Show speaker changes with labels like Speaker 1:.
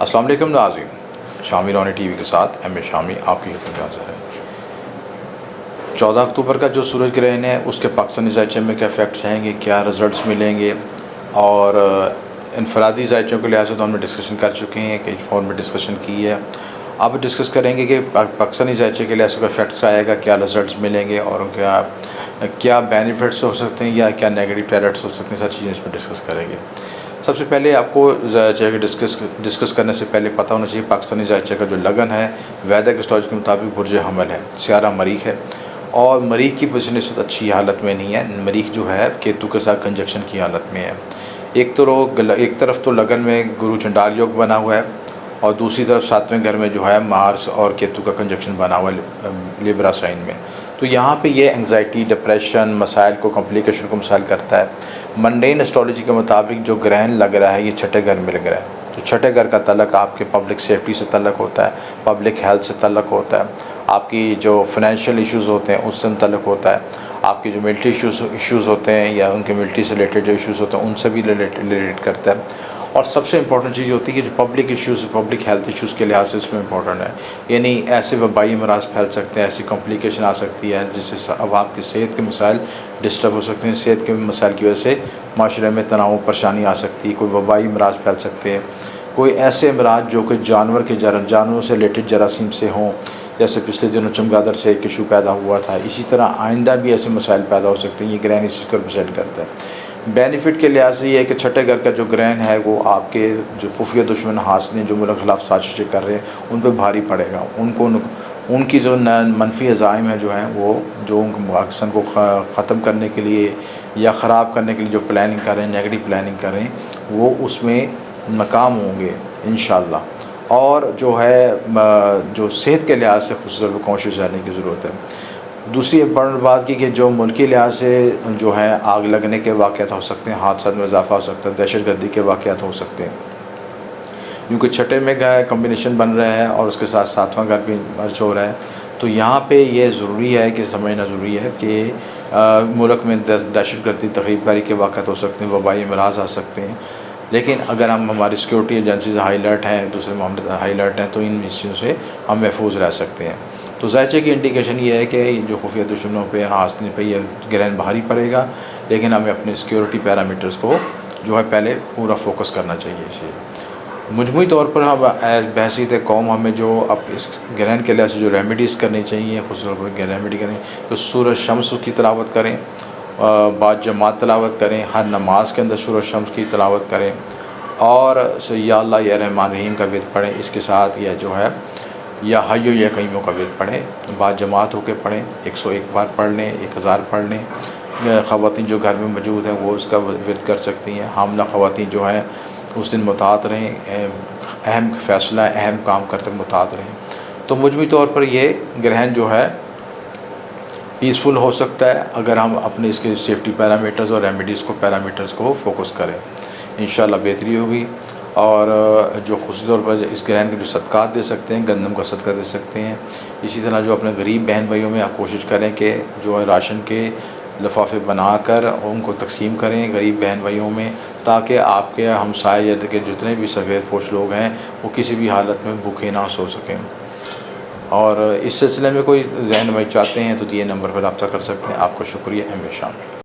Speaker 1: अस्सलाम वालेकुम नाज़रीन, शामी रोनी टीवी के साथ एम ए शामी आपकी खिदमत में हाज़िर है। 14 अक्टूबर का जो सूरज ग्रहण है उसके पाकिस्तानी ज़ायचे में क्या इफ़ेक्ट्स आएंगे, क्या रिज़ल्ट्स मिलेंगे, और इनफरादी ज़ायचों के लिहाज से तो हमने डिस्कशन कर चुके हैं, कई फ़ोन में डिस्कशन की है। अब डिस्कस करेंगे कि पाकिस्तानी ज़ायचे के लिहाज से कोई इफ़ेक्ट्स आएगा, क्या रिज़ल्ट्स मिलेंगे और क्या बेनिफिट्स हो सकते हैं या क्या नेगेटिव टैलेंट्स हो सकते हैं। सारी चीज़ें इसमें डिस्कस करेंगे। सबसे पहले आपको ज़ायचे के डिस्कस करने से पहले पता होना चाहिए पाकिस्तानी ज़ायचे का जो लगन है वैदिक एस्ट्रोलॉजी के मुताबिक बुर्ज हमल है, सियारा मरीख है, और मरीख की पोजीशन इस वक्त अच्छी हालत में नहीं है। मरीख जो है केतु के साथ कंजक्शन की हालत में है। एक तरफ तो लगन में गुरु चंडाल योग बना हुआ है और दूसरी तरफ 7वें घर में जो है मार्स और केतु का कंजक्शन बना हुआ है लिब्रा साइन में। तो यहाँ पे ये एंग्जाइटी, डिप्रेशन, मसाइल को, कॉम्प्लिकेशन को मिसाल करता है। मंडेन एस्ट्रोलॉजी के मुताबिक जो ग्रहण लग रहा है ये छठे घर में लग रहा है। तो छठे घर का तल्लक आपके पब्लिक सेफ्टी से तल्लक होता है, पब्लिक हेल्थ से तल्लक होता है, आपकी जो फाइनेंशियल इश्यूज़ होते हैं उससे तल्लक होता है, आपकी जो मिलिट्री इश्यूज़ होते हैं या उनके मिलिट्री से रिलेटेड जो इश्यूज़ होते हैं उनसे भी रिलेट करता है। और सबसे इंपॉर्टेंट चीज़ होती है कि जो public issues, public health issues के लिहाज से इसमें इंपॉर्टेंट है। यानी ऐसे वबाई अमराज फैल सकते हैं, ऐसी कॉम्प्लिकेशन आ सकती है जिससे अब आपकी सेहत के मसाइल डिस्टर्ब हो सकते हैं। सेहत के मसाइल की वजह से माशरे में तनाव, परेशानी आ सकती है। कोई वबाई अमराज फैल सकते हैं, कोई ऐसे अमराज जो कि जानवरों से रिलेटेड जरासीम से हों, जैसे पिछले दिनों चमगादड़ से एक इशू पैदा हुआ था। इसी तरह आइंदा भी ऐसे मसाइल पैदा हो सकते हैं। ये ग्रहण इसी को रिप्रेजेंट करता है। बेनिफिट के लिहाज से ये है कि छठे घर का जो ग्रहण है वो आपके जो खुफिया दुश्मन हासिल जो मुल्क खिलाफ साजिशें कर रहे हैं उन पर भारी पड़ेगा। उनकी जो मनफी अज़ाइम है जो हैं वो जो पाकिस्तान को ख़त्म करने के लिए या ख़राब करने के लिए जो प्लानिंग कर रहे हैं, नेगेटिव प्लानिंग कर रहे हैं, वो उसमें नाकाम होंगे इंशाअल्लाह। और जो है जो सेहत के लिहाज से खुसूस कोशिश रहने की ज़रूरत है। दूसरी इम्पॉर्टेंट बात की कि जो मुल्की लिहाज से जो है आग लगने के वाक़यात हो सकते हैं, हादसा में इजाफा हो सकता है, दहशतगर्दी के वाक़यात हो सकते हैं, क्योंकि छठे में कम्बिनेशन बन रहा है और उसके साथ 7वां घर भी मर्ज हो रहा है। तो यहाँ पे ये ज़रूरी है कि समझना ज़रूरी है कि मुल्क में दहशतगर्दी, तख़रीबकारी के वाक़यात हो सकते हैं, वबाई अमराज आ सकते हैं। लेकिन अगर हम हमारी सिक्योरिटी एजेंसीज़ हाई अलर्ट हैं, दूसरे मामले हाई अलर्ट हैं, तो इन चीज़ों से हम महफूज रह सकते हैं। तो ज़ायचे की इंडिकेशन ये है कि जो खुफिया दुश्मनों पे, हासिल पे ये ग्रहण भारी पड़ेगा, लेकिन हमें अपने सिक्योरिटी पैरामीटर्स को जो है पहले पूरा फोकस करना चाहिए। इसे मजमूई तौर पर हम बहसीत कौम हमें जो अब इस ग्रहण के लिहाज से जो रेमेडीज़ करनी चाहिए, खुसूस रेमेडी करें तो सूरज शम्स की तिलावत करें, बाद जमात तिलावत करें, हर नमाज के अंदर सूरज शम्स की तिलावत करें, और या अल्लाह या रहमान रहीम का विर्द पढ़ें। इसके साथ यह जो है या हय्यो या कईमों का विर्द पढ़ें, बाद जमात होकर पढ़ें, 101 बार पढ़ लें, 1000 पढ़ लें। ख़वातीन जो घर में मौजूद हैं वो उसका विर्द कर सकती हैं। हामला ख़वातीन जो हैं उस दिन मुतात रहें, अहम फ़ैसला, अहम काम करते मुतात रहें। तो मजमूई तौर पर ये ग्रहण जो है पीसफुल हो सकता है अगर हम अपने इसके सेफ्टी पैरामीटर्स और रेमेडीज़ को फोकस करें। इंशाअल्लाह बेहतरी होगी। और जो ख़ुसूसी तौर पर इस ग्रहण के जो सदक़ात दे सकते हैं, गंदम का सदका दे सकते हैं। इसी तरह जो अपने गरीब बहन भाइयों में आप कोशिश करें कि जो है राशन के लिफाफे बनाकर उनको तकसीम करें गरीब बहन भाइयों में, ताकि आपके हमसाए के जितने भी सफ़ेद पोश लोग हैं वो किसी भी हालत में भूखे ना सो सकें। और इस सिलसिले में कोई रहनुमाई चाहते हैं तो दिए नंबर पर रब्ता कर सकते हैं। आपका शुक्रिया। M A Shami.